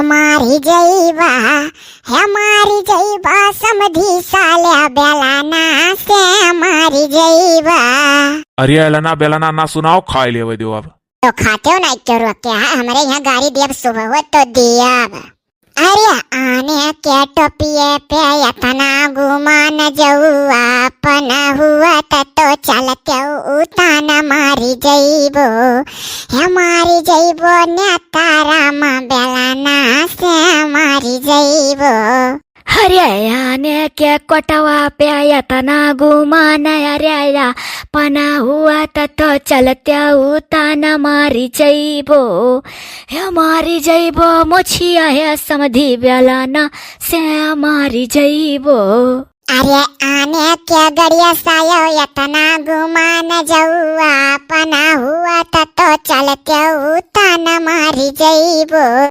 मारी जैवा समधी साल्या बेलाना से मारी जैवा। अरे एलाना बेलाना ना सुनाओ खाए ले दो अब। तो खाते हो ना क्या क्या हमारे यहाँ गाड़ी दिया सुबह हो तो दिया। अरे आने के टोपिए पे यतना गुमान जौआ पना हुआ तो चलते उताना मारी जैबो हमारी जैबो ने तारा माँ बेलाना से मारी जैबो। हरियाने के कोटवा पे यतना गुमान हरिया पना हुआ तो चलते उताना मारी जैबो हमारी जैबो मोछिया है समधी बेलाना से मारी जैबो। अरे आने के गड़िया सायो यतना गुमान जौआ पना हुआ तो चलते उताना मारी जैबो।